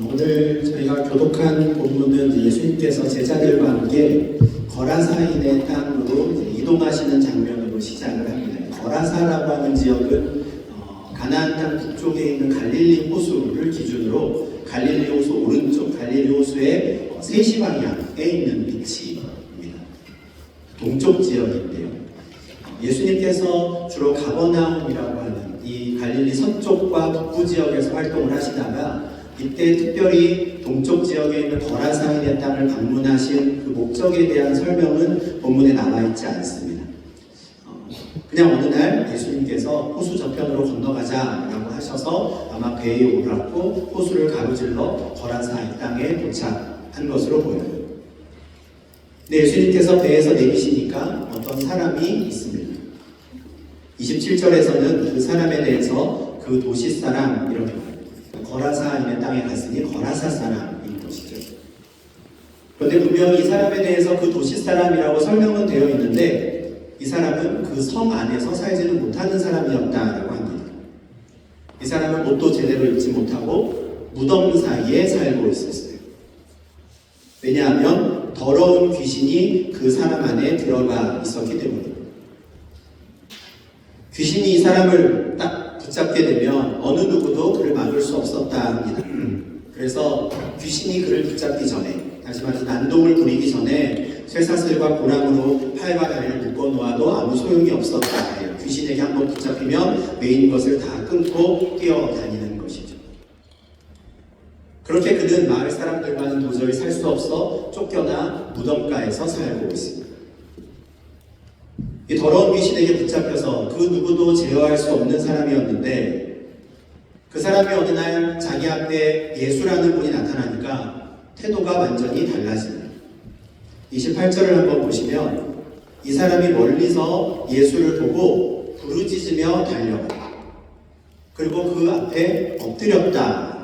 오늘 저희가 교독한 본문은 예수님께서 제자들과 함께 거라사인의 땅으로 이동하시는 장면으로 시작을 합니다. 거라사라고 하는 지역은 가나안 땅 북쪽에 있는 갈릴리 호수를 기준으로 갈릴리 호수 오른쪽, 갈릴리 호수의 세시 방향에 있는 위치입니다. 동쪽 지역인데요. 예수님께서 주로 가버나움이라고 하는 이 갈릴리 서쪽과 북부 지역에서 활동을 하시다가 이때 특별히 동쪽 지역에 있는 거라사인의 땅을 방문하신 그 목적에 대한 설명은 본문에 나와 있지 않습니다. 그냥 어느 날 예수님께서 호수 저편으로 건너가자라고 하셔서 아마 배에 올랐고 호수를 가로질러 거라사인 땅에 도착한 것으로 보여요. 근데 예수님께서 배에서 내리시니까 어떤 사람이 있습니다. 27절에서는 그 사람에 대해서 그 도시 사람 이렇게 말합니다. 거라사인의 땅에 갔으니 거라사 사람인 것이죠. 그런데 분명히 이 사람에 대해서 그 도시 사람이라고 설명은 되어 있는데 이 사람은 그 성 안에서 살지는 못하는 사람이었다라고 합니다. 이 사람은 옷도 제대로 입지 못하고 무덤 사이에 살고 있었어요. 왜냐하면 더러운 귀신이 그 사람 안에 들어가 있었기 때문입니다. 귀신이 이 사람을 딱 붙잡게 되면 어느 누구도 그를 막을 수 없었다 합니다. 그래서 귀신이 그를 붙잡기 전에, 다시 말해서 난동을 부리기 전에 쇠사슬과 고랑으로 팔과 다리를 묶어놓아도 아무 소용이 없었다 해요. 귀신에게 한번 붙잡히면 메인 것을 다 끊고 뛰어다니는 것이죠. 그렇게 그는 마을 사람들과는 도저히 살 수 없어 쫓겨나 무덤가에서 살고 있습니다. 이 더러운 귀신에게 붙잡혀서 그 누구도 제어할 수 없는 사람이었는데 그 사람이 어느 날 자기 앞에 예수라는 분이 나타나니까 태도가 완전히 달라집니다. 28절을 한번 보시면 이 사람이 멀리서 예수를 보고 부르짖으며 달려가 그리고 그 앞에 엎드렸다.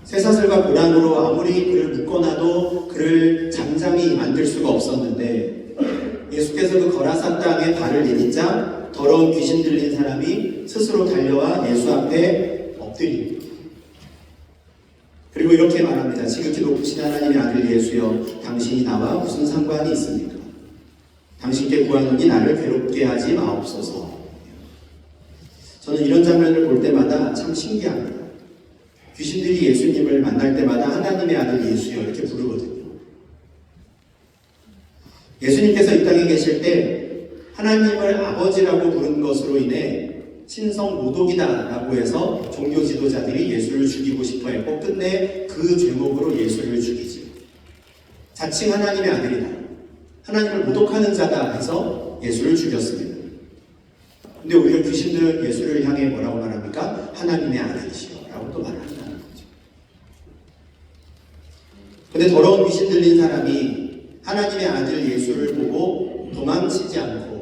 쇠사슬과 고랑으로 아무리 그를 묶어놔도 그를 잠잠히 만들 수가 없었는데 예수께서 그 거라사 땅에 발을 내딛자 더러운 귀신 들린 사람이 스스로 달려와 예수 앞에 엎드립니다. 그리고 이렇게 말합니다. 지극히 높으신 하나님의 아들 예수여, 당신이 나와 무슨 상관이 있습니까? 당신께 구하노니 나를 괴롭게 하지 마옵소서. 저는 이런 장면을 볼 때마다 참 신기합니다. 귀신들이 예수님을 만날 때마다 하나님의 아들 예수여 이렇게 부르거든요. 예수님께서 이 땅에 계실 때 하나님을 아버지라고 부른 것으로 인해 신성 모독이다라고 해서 종교 지도자들이 예수를 죽이고 싶어 했고 끝내 그 죄목으로 예수를 죽이죠. 자칭 하나님의 아들이다, 하나님을 모독하는 자다 해서 예수를 죽였습니다. 근데 오히려 귀신들은 예수를 향해 뭐라고 말합니까? 하나님의 아들이시여 라고 또 말한다는 거죠. 근데 더러운 귀신 들린 사람이 하나님의 아들 예수를 보고 도망치지 않고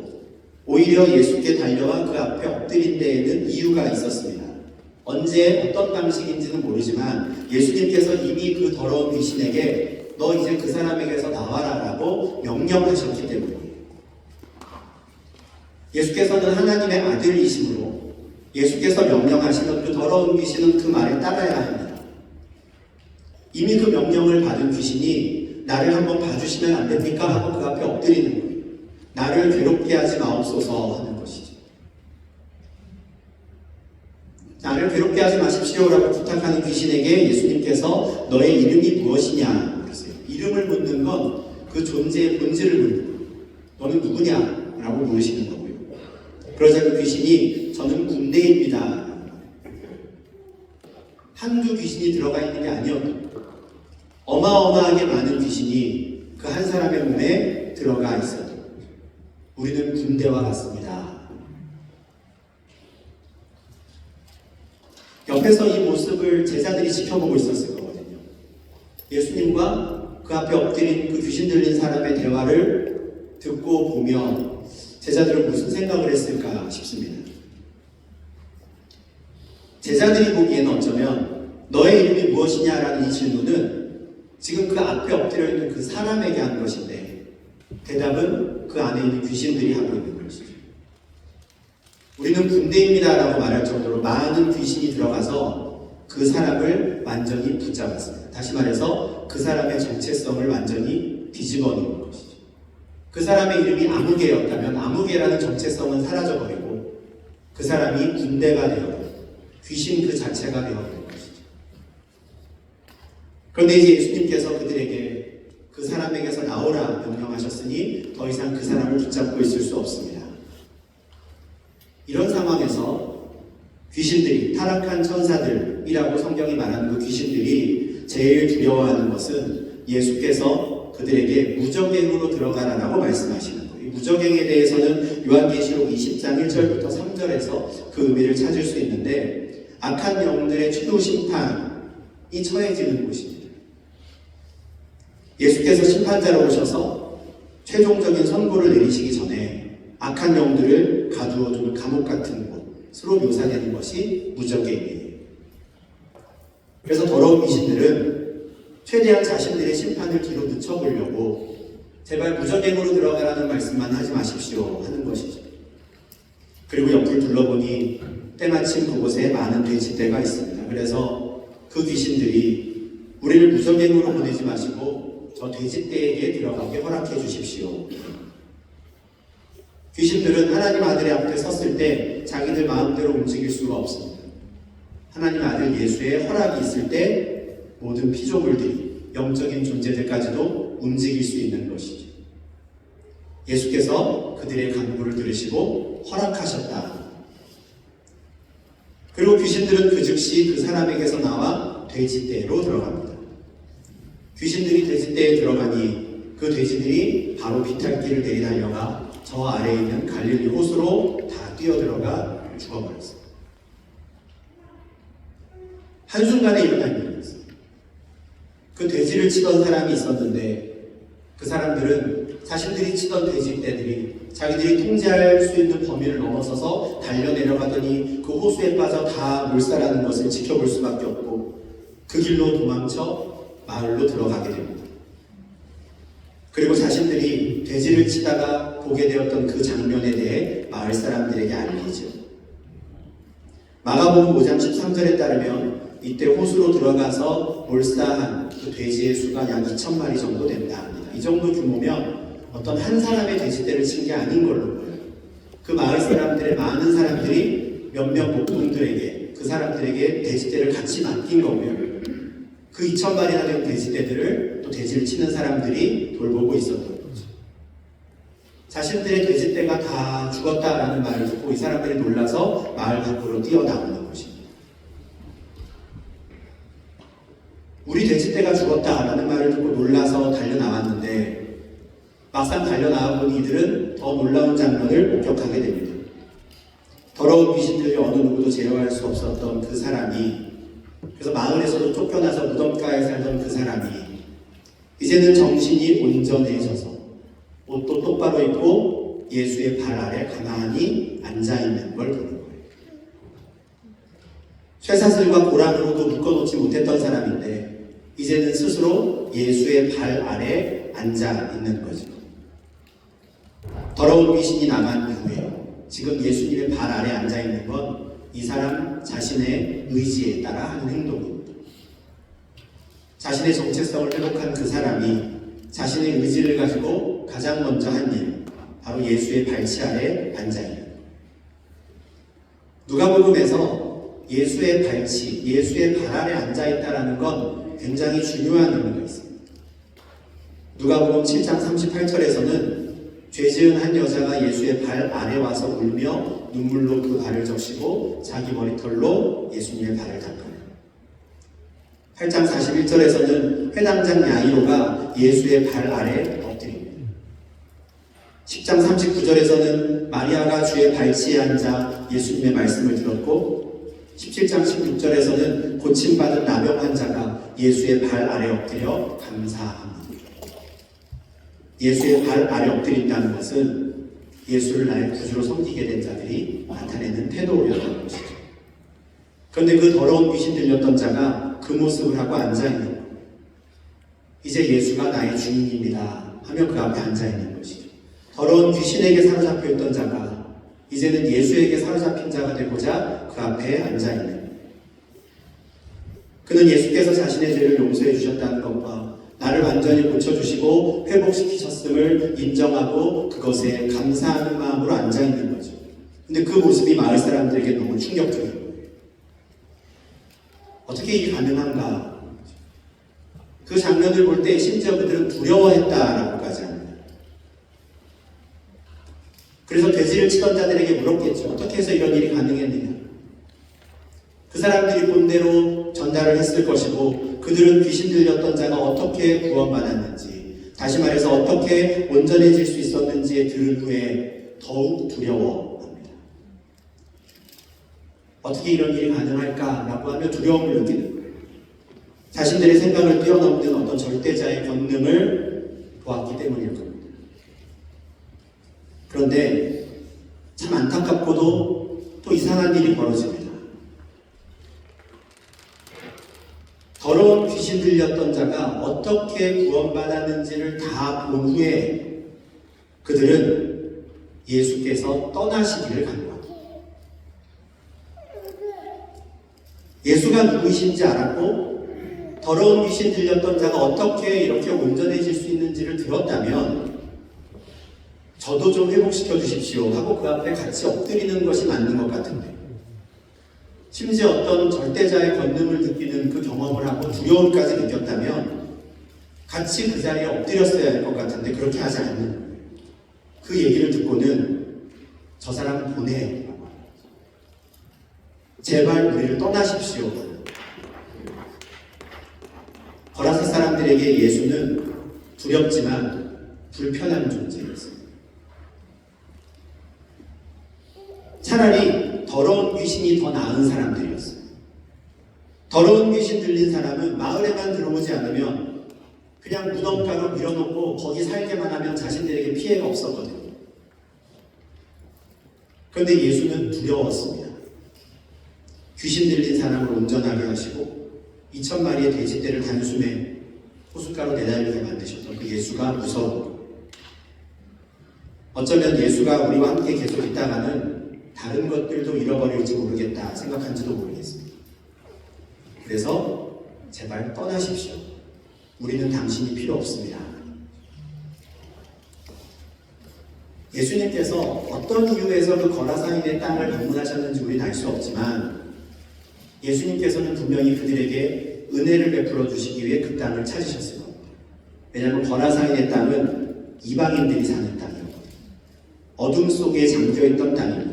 오히려 예수께 달려와 그 앞에 엎드린 데에는 이유가 있었습니다. 언제 어떤 방식인지는 모르지만 예수님께서 이미 그 더러운 귀신에게 너 이제 그 사람에게서 나와라 라고 명령하셨기 때문이에요. 예수께서는 하나님의 아들이시므로 예수께서 명령하시면 그 더러운 귀신은 그 말에 따라야 합니다. 이미 그 명령을 받은 귀신이 나를 한번 봐주시면 안 됩니까? 하고 그 앞에 엎드리는 거예요. 나를 괴롭게 하지 마옵소서 하는 것이죠. 나를 괴롭게 하지 마십시오 라고 부탁하는 귀신에게 예수님께서 너의 이름이 무엇이냐 그러세요. 이름을 묻는 건 그 존재의 본질을 묻는 거예요. 너는 누구냐? 라고 물으시는 거고요. 그러자 그 귀신이 저는 군대입니다. 한두 귀신이 들어가 있는 게 아니었고 어마어마하게 많은 귀신이 그 한 사람의 몸에 들어가 있어요. 우리는 군대와 같습니다. 옆에서 이 모습을 제자들이 지켜보고 있었을 거거든요. 예수님과 그 앞에 엎드린 그 귀신 들린 사람의 대화를 듣고 보면 제자들은 무슨 생각을 했을까 싶습니다. 제자들이 보기에는 어쩌면 너의 이름이 무엇이냐라는 이 질문은 지금 그 앞에 엎드려 있는 그 사람에게 한 것인데 대답은 그 안에 있는 귀신들이 하고 있는 것이죠. 우리는 군대입니다 라고 말할 정도로 많은 귀신이 들어가서 그 사람을 완전히 붙잡았습니다. 다시 말해서 그 사람의 정체성을 완전히 뒤집어 놓은 것이죠. 그 사람의 이름이 아무개였다면 아무개라는 정체성은 사라져버리고 그 사람이 군대가 되어버리고 귀신 그 자체가 되어버린 것이죠. 그런데 이제 예수님께서 그들에게 그 사람에게서 나오라 명령하셨으니 더 이상 그 사람을 붙잡고 있을 수 없습니다. 이런 상황에서 귀신들이, 타락한 천사들이라고 성경이 말하는 그 귀신들이 제일 두려워하는 것은 예수께서 그들에게 무적행으로 들어가라라고 말씀하시는 거예요. 이 무적행에 대해서는 요한계시록 20장 1절부터 3절에서 그 의미를 찾을 수 있는데 악한 영들의 최후 심판이 처해지는 곳입니다. 예수께서 심판자로 오셔서 최종적인 선고를 내리시기 전에 악한 영들을 가두어두는 감옥 같은 곳으로 묘사되는 것이 무적행이에요. 그래서 더러운 귀신들은 최대한 자신들의 심판을 뒤로 늦춰보려고 제발 무적행으로 들어가라는 말씀만 하지 마십시오 하는 것이죠. 그리고 옆을 둘러보니 때마침 그곳에 많은 돼지떼가 있습니다. 그래서 그 귀신들이 우리를 무적행으로 보내지 마시고 저 돼지떼에게 들어가게 허락해 주십시오. 귀신들은 하나님 아들의 앞에 섰을 때 자기들 마음대로 움직일 수가 없습니다. 하나님 아들 예수의 허락이 있을 때 모든 피조물들이, 영적인 존재들까지도 움직일 수 있는 것이죠. 예수께서 그들의 간구를 들으시고 허락하셨다. 그리고 귀신들은 그 즉시 그 사람에게서 나와 돼지떼로 들어갑니다. 귀신들이 돼지떼에 들어가니 그 돼지들이 바로 비탈길을 내리달려가 저 아래에 있는 갈릴리 호수로 다 뛰어들어가 죽어버렸습니다. 한순간에 일어난 일이었습니다. 그 돼지를 치던 사람이 있었는데 그 사람들은 자신들이 치던 돼지떼들이 자기들이 통제할 수 있는 범위를 넘어서서 달려 내려가더니 그 호수에 빠져 다 몰살하는 것을 지켜볼 수밖에 없고 그 길로 도망쳐 마을로 들어가게 됩니다. 그리고 자신들이 돼지를 치다가 보게 되었던 그 장면에 대해 마을 사람들에게 알리죠. 마가복음 5장 13절에 따르면 이때 호수로 들어가서 몰사한 그 돼지의 수가 약 2,000마리 정도 된다 합니다. 이 정도 규모면 어떤 한 사람의 돼지떼를 친 게 아닌 걸로 보여요. 그 마을 사람들의 많은 사람들이 몇몇 목동들에게, 그 사람들에게 돼지떼를 같이 맡긴 거고요. 그 2,000마리나 된 돼지떼들을 또 돼지를 치는 사람들이 돌보고 있었던 거죠. 자신들의 돼지떼가 다 죽었다라는 말을 듣고 이 사람들이 놀라서 마을 밖으로 뛰어나오는 것입니다. 우리 돼지떼가 죽었다라는 말을 듣고 놀라서 달려나왔는데 막상 달려나와보니 이들은 더 놀라운 장면을 목격하게 됩니다. 더러운 귀신들이 어느 누구도 제어할 수 없었던 그 사람이, 그래서 마을에서도 쫓겨나서 무덤가에 살던 그 사람이 이제는 정신이 온전해져서 옷도 똑바로 입고 예수의 발 아래 가만히 앉아있는 걸 보는 거예요. 쇠사슬과 고랑으로도 묶어놓지 못했던 사람인데 이제는 스스로 예수의 발 아래 앉아있는 거죠. 더러운 귀신이 나간 이후에 지금 예수님의 발 아래 앉아있는 건 이 사람 자신의 의지에 따라 하는 행동입니다. 자신의 정체성을 회복한 그 사람이 자신의 의지를 가지고 가장 먼저 한 일, 바로 예수의 발치 아래 앉아있는 것. 누가복음에서 예수의 발치, 예수의 발 아래 앉아있다라는 건 굉장히 중요한 의미가 있습니다. 누가복음 7장 38절에서는 죄 지은 한 여자가 예수의 발 아래 와서 울며 눈물로 그 발을 적시고 자기 머리털로 예수님의 발을 닦아요. 8장 41절에서는 회당장 야이로가 예수의 발 아래 엎드립니다. 10장 39절에서는 마리아가 주의 발치에 앉아 예수님의 말씀을 들었고 17장 16절에서는 고침받은 나병 환자가 예수의 발 아래 엎드려 감사합니다. 예수의 발 아래 엎드린다는 것은 예수를 나의 구주로 섬기게 된 자들이 나타내는 태도였던 것이죠. 그런데 그 더러운 귀신 들렸던 자가 그 모습을 하고 앉아있는 것. 이제 예수가 나의 주인입니다 하며 그 앞에 앉아있는 것이죠. 더러운 귀신에게 사로잡혀 있던 자가 이제는 예수에게 사로잡힌 자가 되고자 그 앞에 앉아있는 것. 그는 예수께서 자신의 죄를 용서해 주셨다는 것과 나를 완전히 고쳐주시고 회복시키셨음을 인정하고 그것에 감사하는 마음으로 앉아있는 거죠. 근데 그 모습이 마을 사람들에게 너무 충격적인 거예요. 어떻게 이게 가능한가? 그 장면을 볼 때 심지어 그들은 두려워했다라고까지 합니다. 그래서 돼지를 치던 자들에게 물었겠죠. 어떻게 해서 이런 일이 가능했느냐? 그 사람들이 본대로 전달을 했을 것이고 그들은 귀신 들렸던 자가 어떻게 구원받았는지, 다시 말해서 어떻게 온전해질 수 있었는지에 들은 후에 더욱 두려워합니다. 어떻게 이런 일이 가능할까라고 하며 두려움을 느끼는 거예요. 자신들의 생각을 뛰어넘는 어떤 절대자의 권능을 보았기 때문일 겁니다. 그런데 참 안타깝고도 또 이상한 일이 벌어집니다. 더러운 귀신 들렸던 자가 어떻게 구원받았는지를 다 본 후에 그들은 예수께서 떠나시기를 간구합니다. 예수가 누구이신지 알았고 더러운 귀신 들렸던 자가 어떻게 이렇게 온전해질 수 있는지를 들었다면 저도 좀 회복시켜 주십시오 하고 그 앞에 같이 엎드리는 것이 맞는 것 같은데, 심지어 어떤 절대자의 권능을 느끼는 그 경험을 하고 두려움까지 느꼈다면 같이 그 자리에 엎드렸어야 할 것 같은데 그렇게 하지 않는 거예요. 그 얘기를 듣고는 저 사람 보내, 제발 우리를 떠나십시오. 거라사 사람들에게 예수는 두렵지만 불편한 존재였어요. 차라리 더러운 귀신이 더 나은 사람들이었어요. 더러운 귀신 들린 사람은 마을에만 들어오지 않으면 그냥 무덤가로 밀어놓고 거기 살게만 하면 자신들에게 피해가 없었거든요. 그런데 예수는 두려웠습니다. 귀신 들린 사람을 온전하게 하시고 2,000마리의 돼지떼를 단숨에 호숫가로 내달리게 만드셨던 그 예수가 무서웠고, 어쩌면 예수가 우리와 함께 계속 있다가는 다른 것들도 잃어버릴지 모르겠다 생각한지도 모르겠습니다. 그래서 제발 떠나십시오. 우리는 당신이 필요 없습니다. 예수님께서 어떤 이유에서 그 거라사인의 땅을 방문하셨는지 우리는 알 수 없지만 예수님께서는 분명히 그들에게 은혜를 베풀어 주시기 위해 그 땅을 찾으셨을 겁니다. 왜냐하면 거라사인의 땅은 이방인들이 사는 땅이었거든요. 어둠 속에 잠겨있던 땅입니다.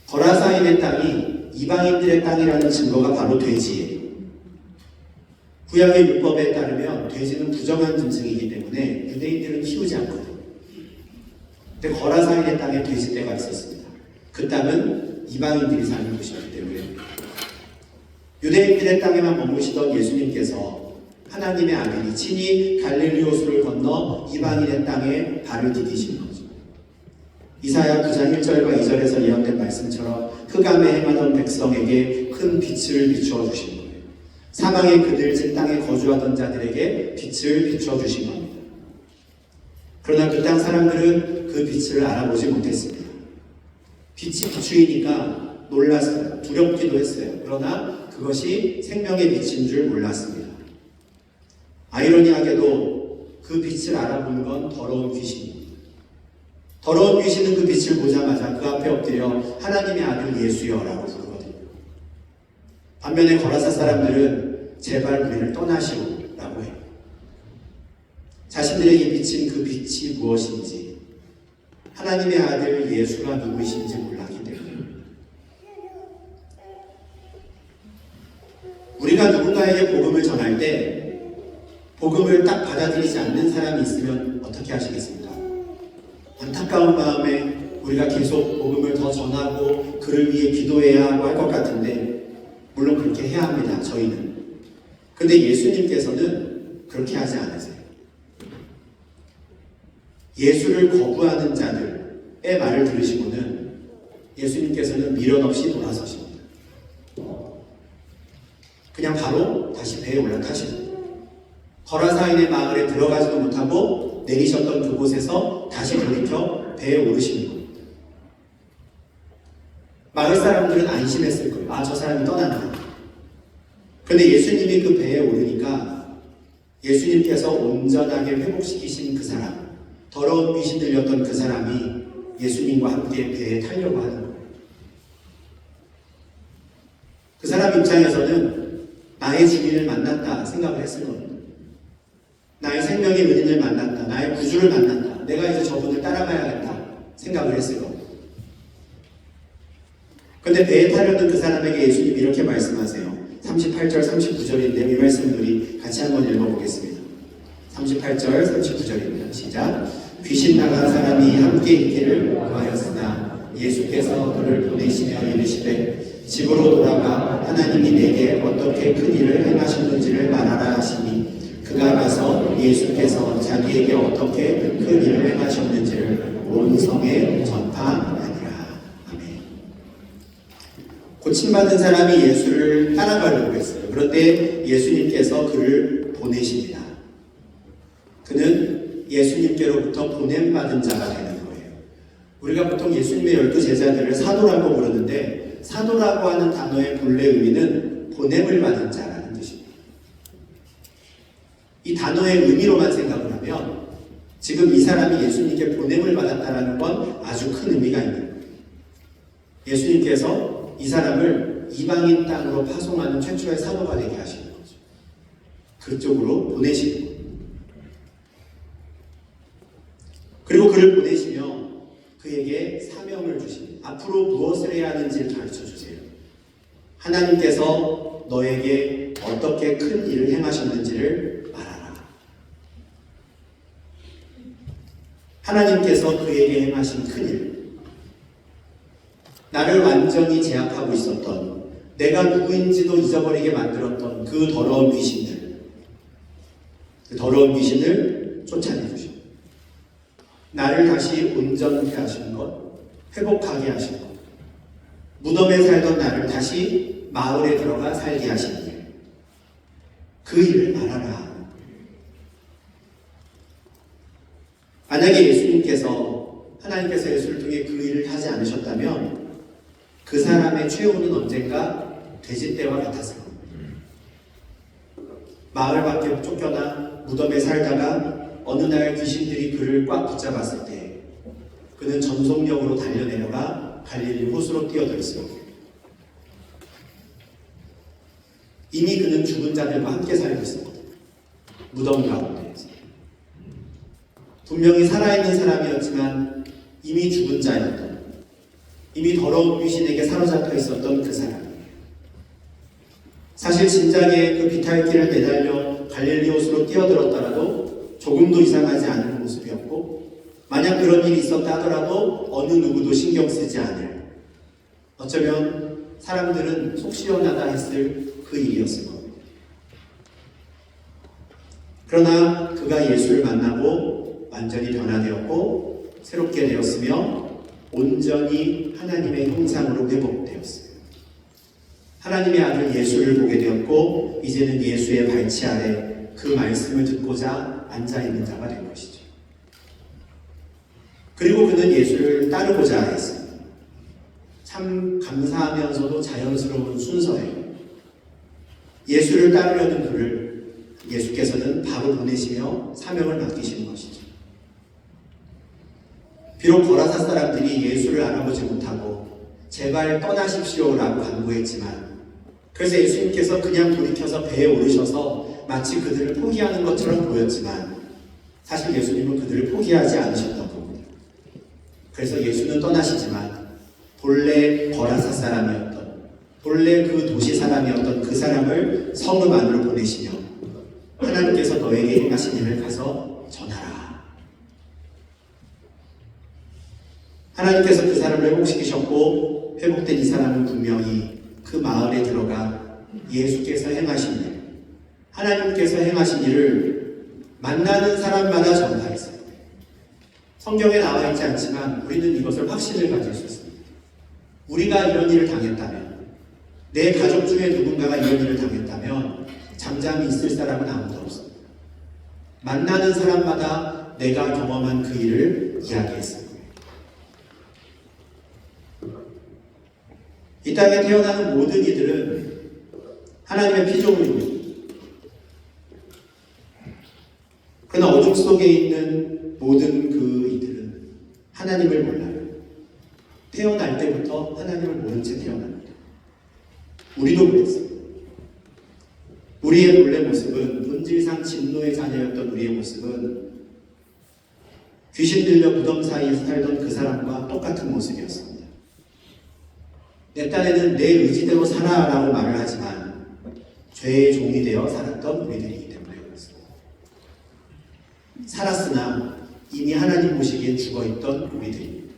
거라사인의 땅이 이방인들의 땅이라는 증거가 바로 돼지예요. 구약의 율법에 따르면 돼지는 부정한 짐승이기 때문에 유대인들은 키우지 않거든요. 근데 거라사인의 땅에 돼지떼가 있었습니다. 그 땅은 이방인들이 사는 곳이기 때문에 유대인들의 땅에만 머무시던 예수님께서 하나님의 아들이 친히 갈릴리 호수를 건너 이방인의 땅에 발을 디디신 거죠. 이사야 9장 1절과 2절에서 예언된 말씀처럼 흑암에 행하던 백성에게 큰 빛을 비추어 주신 거예요. 사방에 그들 집 땅에 거주하던 자들에게 빛을 비추어 주신 겁니다. 그러나 그 땅 사람들은 그 빛을 알아보지 못했습니다. 빛이 비추이니까 놀랐어요. 두렵기도 했어요. 그러나 그것이 생명의 빛인 줄 몰랐습니다. 아이러니하게도 그 빛을 알아보는 건 더러운 귀신입니다. 더러운 귀신은 그 빛을 보자마자 그 앞에 엎드려 하나님의 아들 예수여 라고 부르거든요. 반면에 거라사 사람들은 제발 우리를 떠나시오 라고 해요. 자신들에게 비친 그 빛이 무엇인지, 하나님의 아들 예수가 누구이신지 몰랐기 때문입니다. 우리가 누군가에게 복음을 전할 때 복음을 딱 받아들이지 않는 사람이 있으면 어떻게 하시겠습니까? 안타까운 마음에 우리가 계속 복음을 더 전하고 그를 위해 기도해야 하고 할 것 같은데, 물론 그렇게 해야 합니다. 저희는. 근데 예수님께서는 그렇게 하지 않으세요. 예수를 거부하는 자들의 말을 들으시고는 예수님께서는 미련 없이 돌아서십니다. 그냥 바로 다시 배에 올라타십니다. 거라사인의 마을에 들어가지도 못하고 내리셨던 그곳에서 다시 돌이켜 배에 오르시는 겁니다. 마을 사람들은 안심했을 거예요. 아, 저 사람이 떠났나. 그런데 예수님이 그 배에 오르니까 예수님께서 온전하게 회복시키신 그 사람, 더러운 귀신 들렸던 그 사람이 예수님과 함께 배에 타려고 하는 거예요. 그 사람 입장에서는 나의 주인을 만났다 생각을 했을 겁니다. 나의 생명의 은인을 만났다. 나의 구주를 만났다. 내가 이제 저분을 따라가야겠다 생각을 했을 겁니다. 그런데 배에 타려던 그 사람에게 예수님이 이렇게 말씀하세요. 38절, 39절인데요. 이 말씀들이 같이 한번 읽어보겠습니다. 38절, 39절입니다. 시작. 귀신 나간 사람이 함께 있기를 구하였으나 예수께서 그를 보내시며 이르시되 집으로 돌아가 하나님이 내게 어떻게 큰 일을 행하셨는지를 말하라 하시니 그가 가서 예수께서 자기에게 어떻게 큰 일을 행하셨는지를 온 성에 전파하니라. 아멘. 고침받은 사람이 예수를 따라가려고 했어요. 그런데 예수님께서 그를 보내십니다. 그는 예수님께로부터 보냄받은 자가 되는 거예요. 우리가 보통 예수님의 12제자들을 사도라고 부르는데 사도라고 하는 단어의 본래 의미는 보냄을 받은 자라는 뜻입니다. 이 단어의 의미로만 생각을 하면 지금 이 사람이 예수님께 보냄을 받았다는 건 아주 큰 의미가 있는 거예요. 예수님께서 이 사람을 이방인 땅으로 파송하는 최초의 사도가 되게 하시는 거죠. 그쪽으로 보내시는 거예요. 그리고 그를 보내시며 그에게 사명을 주십니다. 앞으로 무엇을 해야 하는지를 가르쳐 주세요. 하나님께서 너에게 어떻게 큰 일을 행하셨는지를 말하라. 하나님께서 그에게 행하신 큰 일, 나를 완전히 제압하고 있었던, 내가 누구인지도 잊어버리게 만들었던 그 더러운 귀신들, 그 더러운 귀신을 쫓아내 주십니다. 나를 다시 온전케 하신 것, 회복하게 하신 것, 무덤에 살던 나를 다시 마을에 들어가 살게 하신 일, 그 일을 말하라. 만약에 하나님께서 예수를 통해 그 일을 하지 않으셨다면 그 사람의 최후는 언젠가 돼지떼와 같았을 겁니다. 마을 밖에 쫓겨나 무덤에 살다가 어느 날 귀신들이 그를 꽉 붙잡았을 때 그는 전속력으로 달려내려가 갈릴리 호수로 뛰어들었습니다. 이미 그는 죽은 자들과 함께 살고 있습니다. 무덤 가운데에서. 분명히 살아있는 사람이었지만 이미 죽은 자였던, 이미 더러운 귀신에게 사로잡혀 있었던 그 사람. 사실 진작에 그 비탈길을 내달려 갈릴리 호수로 뛰어들었더라도 조금도 이상하지 않은 모습이었고, 만약 그런 일이 있었다 하더라도 어느 누구도 신경 쓰지 않을, 어쩌면 사람들은 속 시원하다 했을 그 일이었을 겁니다. 그러나 그가 예수를 만나고 완전히 변화되었고 새롭게 되었으며 온전히 하나님의 형상으로 회복되었어요. 하나님의 아들 예수를 보게 되었고 이제는 예수의 발치 아래 그 말씀을 듣고자 앉아있는 자가 된 것이죠. 그리고 그는 예수를 따르고자 했습니다. 참 감사하면서도 자연스러운 순서예요. 예수를 따르려는 그를 예수께서는 바로 보내시며 사명을 맡기시는 것이죠. 비록 거라사 사람들이 예수를 알아보지 못하고 제발 떠나십시오라고 간구했지만, 그래서 예수님께서 그냥 돌이켜서 배에 오르셔서 마치 그들을 포기하는 것처럼 보였지만 사실 예수님은 그들을 포기하지 않으셨던 겁니다. 그래서 예수는 떠나시지만 본래 거라사 사람이었던, 본래 그 도시 사람이었던 그 사람을 성읍 안으로 보내시며 하나님께서 너에게 행하신 일을 가서 전하라. 하나님께서 그 사람을 회복시키셨고 회복된 이 사람은 분명히 그 마을에 들어가 예수께서 행하신 일, 하나님께서 행하신 일을 만나는 사람마다 전파했어요. 성경에 나와 있지 않지만 우리는 이것을 확신을 가질 수 있습니다. 우리가 이런 일을 당했다면, 내 가족 중에 누군가가 이런 일을 당했다면 잠잠히 있을 사람은 아무도 없습니다. 만나는 사람마다 내가 경험한 그 일을 이야기했어요. 이 땅에 태어나는 모든 이들은 하나님의 피조물입니다. 그러나 어둠 속에 있는 모든 그 이들은 하나님을 몰라요. 태어날 때부터 하나님을 모른 채 태어납니다. 우리도 그랬어요. 우리의 본래 모습은, 본질상 진노의 자녀였던 우리의 모습은 귀신 들려 무덤 사이에서 살던 그 사람과 똑같은 모습이었습니다. 내 딴에는 내 의지대로 살아라고 말을 하지만 죄의 종이 되어 살았던 우리들이기 때문에 그렇습니다. 살았으나 이미 하나님 보시기엔 죽어있던 우리들입니다.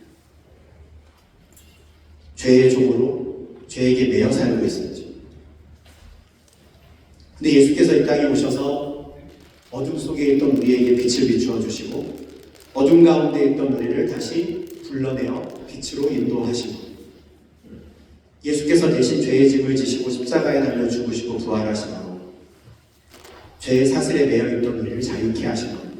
죄의 종으로 죄에게 매여 살고 있었죠. 근데 예수께서 이 땅에 오셔서 어둠 속에 있던 우리에게 빛을 비추어 주시고 어둠 가운데 있던 우리를 다시 불러내어 빛으로 인도하시고 예수께서 대신 죄의 짐을 지시고 십자가에 달려 죽으시고 부활하시고 죄의 사슬에 매여 있던 우리를 자유케 하신 겁니다.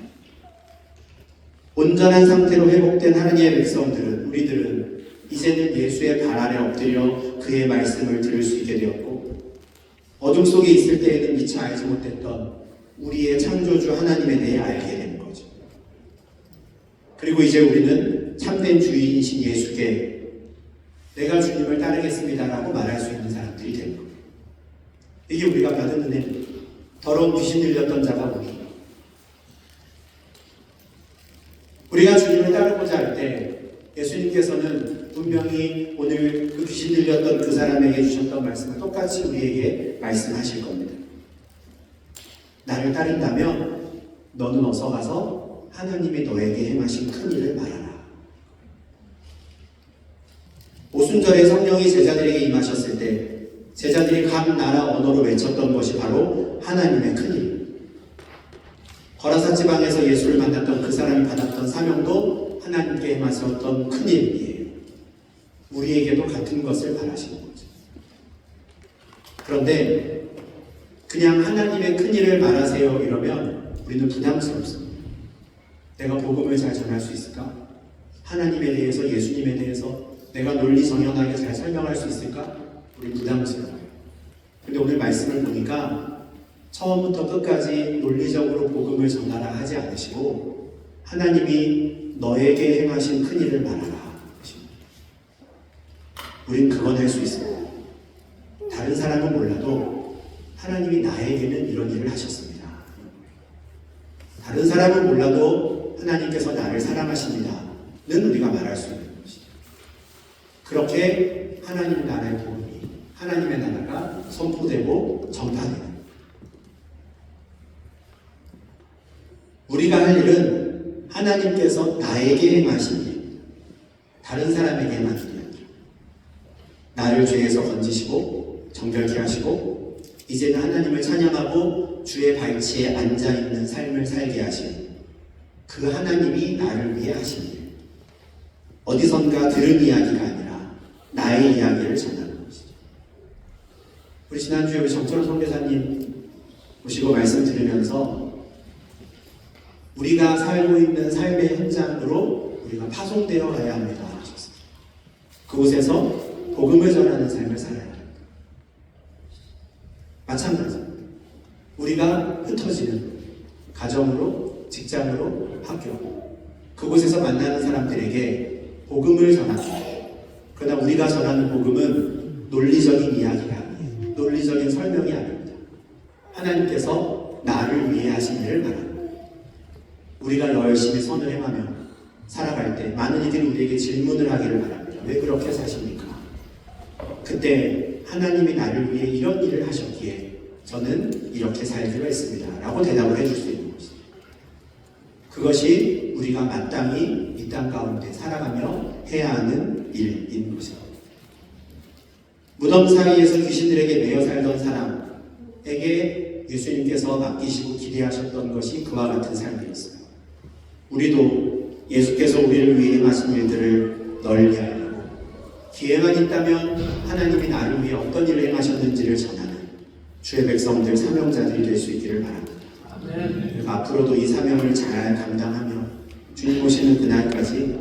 온전한 상태로 회복된 하나님의 백성들은, 우리들은 이제는 예수의 발 아래 엎드려 그의 말씀을 들을 수 있게 되었고 어둠 속에 있을 때에는 미처 알지 못했던 우리의 창조주 하나님에 대해 알게 되는 거죠. 그리고 이제 우리는 참된 주인이신 예수께 내가 주님을 따르겠습니다라고 말할 수 있는 사람들이 되는 겁니다. 이게 우리가 받은 은혜입니다. 더러운 귀신 들렸던 자가 우리가 주님을 따르고자 할 때 예수님께서는 분명히 오늘 그 귀신 들렸던 그 사람에게 주셨던 말씀을 똑같이 우리에게 말씀하실 겁니다. 나를 따른다면 너는 어서 가서 하나님이 너에게 행하신 큰 일을 말하라. 오순절에 성령이 제자들에게 임하셨을 때 제자들이 각 나라 언어로 외쳤던 것이 바로 하나님의 큰 일. 거라사 지방에서 예수를 만났던 그 사람이 받았던 사명도 하나님께 행하셨던 큰 일이에요. 우리에게도 같은 것을 바라시는 거죠. 그런데 그냥 하나님의 큰 일을 말하세요 이러면 우리는 부담스럽습니다. 내가 복음을 잘 전할 수 있을까? 하나님에 대해서, 예수님에 대해서 내가 논리정연하게 잘 설명할 수 있을까? 우리 부담스러워요. 근데 오늘 말씀을 보니까 처음부터 끝까지 논리적으로 복음을 전하라 하지 않으시고 하나님이 너에게 행하신 큰 일을 말하라. 우린 그건 할 수 있습니다. 다른 사람은 몰라도 하나님이 나에게는 이런 일을 하셨습니다. 다른 사람은 몰라도 하나님께서 나를 사랑하십니다는 우리가 말할 수 있는 것이죠. 그렇게 하나님 나라의 복음이, 하나님의 나라가 선포되고 전파되는, 우리가 할 일은 하나님께서 나에게 행하신 일, 다른 사람에게 행하는 일, 나를 죄에서 건지시고 정결케 하시고 이제는 하나님을 찬양하고 주의 발치에 앉아있는 삶을 살게 하신 그 하나님이 나를 위해 하신 일, 어디선가 들은 이야기가 아니라 나의 이야기를 전하는 것이죠. 우리 지난주에 우리 정철호 선교사님 모시고 말씀 들으면서 우리가 살고 있는 삶의 현장으로 우리가 파송되어 가야 합니다 하셨습니다. 그곳에서 복음을 전하는 삶을 살아야 합니다. 마찬가지입니다. 우리가 흩어지는 가정으로, 직장으로, 학교, 그곳에서 만나는 사람들에게 복음을 전합니다. 그러나 우리가 전하는 복음은 논리적인 이야기가 아니에요. 논리적인 설명이 아닙니다. 하나님께서 나를 위해 하신 일을 말합니다. 우리가 열심히 선을 행하며 살아갈 때 많은 이들이 우리에게 질문을 하기를 바랍니다. 왜 그렇게 사십니까? 그때 하나님이 나를 위해 이런 일을 하셨기에 저는 이렇게 살기로 했습니다 라고 대답을 해줄 수 있는 것입니다. 그것이 우리가 마땅히 이 땅 가운데 살아가며 해야 하는 일인 것입니다. 무덤 사이에서 귀신들에게 매여 살던 사람에게 예수님께서 맡기시고 기대하셨던 것이 그와 같은 삶이었어요. 우리도 예수께서 우리를 위해 행하신 일들을 널리 알고 기회만 있다면 하나님이 나를 위해 어떤 일을 행하셨는지를 전하는 주의 백성들, 사명자들이 될 수 있기를 바랍니다. 앞으로도 이 사명을 잘 감당하며 주님 오시는 그날까지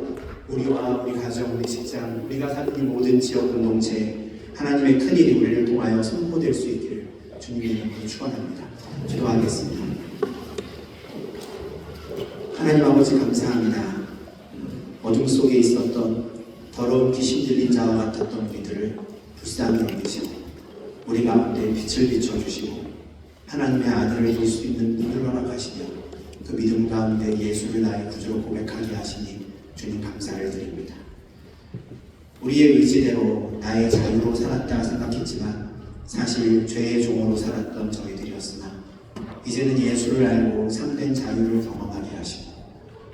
우리와 우리 가정, 우리 직장, 우리가 사는 이 모든 지역 공동체에 하나님의 큰일이 우리를 통하여 선포될 수 있기를 주님의 이름으로 축원합니다. 기도하겠습니다. 하나님 아버지 감사합니다. 어둠 속에 있었던 더러운 귀신 들린 자와 같았던 우리들을 불쌍히 여기시고 우리 가운데 빛을 비춰주시고 하나님의 아들을 볼 수 있는 눈을 허락하시며 그 믿음 가운데 예수를 나의 구주로 고백하게 하시니 주님 감사를 드립니다. 우리의 의지대로 나의 자유로 살았다 생각했지만 사실 죄의 종으로 살았던 저희들이었으나 이제는 예수를 알고 참된 자유를 경험하게 하시고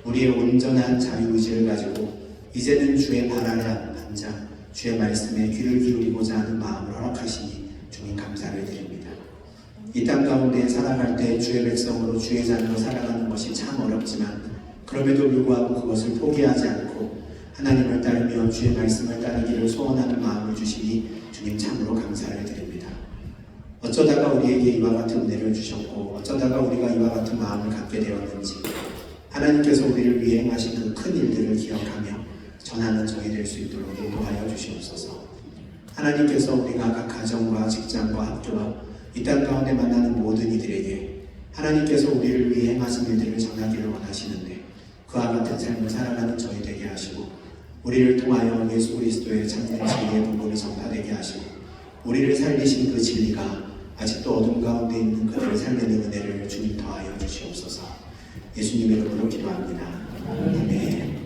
우리의 온전한 자유의지를 가지고 이제는 주의 발 아래 앉아 주의 말씀에 귀를 기울이고자 하는 마음을 허락하시니 주님 감사를 드립니다. 이 땅 가운데 살아갈 때 주의 백성으로 주의 자녀로 살아가는 것이 참 어렵지만 그럼에도 불구하고 그것을 포기하지 않고 하나님을 따르며 주의 말씀을 따르기를 소원하는 마음을 주시니 주님 참으로 감사를 드립니다. 어쩌다가 우리에게 이와 같은 은혜를 주셨고 어쩌다가 우리가 이와 같은 마음을 갖게 되었는지 하나님께서 우리를 위해 행하신 그 큰 일들을 기억하며 전하는 저희 될 수 있도록 인도하여 주시옵소서. 하나님께서 우리가 각 가정과 직장과 학교와 이 땅 가운데 만나는 모든 이들에게 하나님께서 우리를 위해 행하신 일들을 전하기를 원하시는데 그와 같은 삶을 살아가는 저희 되게 하시고 우리를 통하여 예수 그리스도의 참된 진리의 복음이 전파되게 하시고 우리를 살리신 그 진리가 아직도 어둠 가운데 있는 그들을 살리는 은혜를 주님 더하여 주시옵소서. 예수님의 이름으로 기도합니다. 아멘.